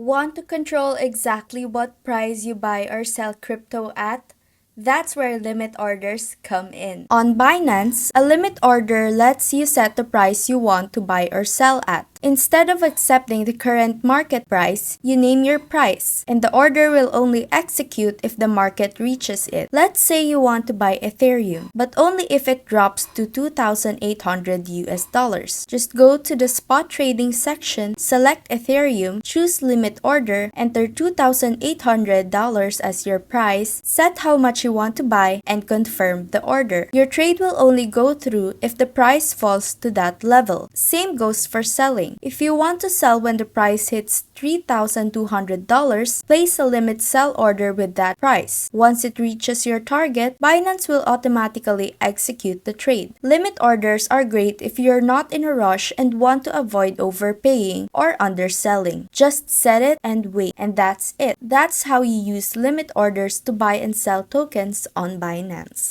Want to control exactly what price you buy or sell crypto at? That's where limit orders come in. On Binance, a limit order lets you set the price you want to buy or sell at. Instead of accepting the current market price, you name your price, and the order will only execute if the market reaches it. Let's say you want to buy Ethereum, but only if it drops to 2,800 US dollars. Just go to the spot trading section, select Ethereum, choose limit order, enter $2,800 as your price, set how much you want to buy, and confirm the order. Your trade will only go through if the price falls to that level. Same goes for selling. If you want to sell when the price hits $3,200, place a limit sell order with that price. Once it reaches your target, Binance will automatically execute the trade. Limit orders are great if you're not in a rush and want to avoid overpaying or underselling. Just set it and wait, and that's it. That's how you use limit orders to buy and sell tokens on Binance.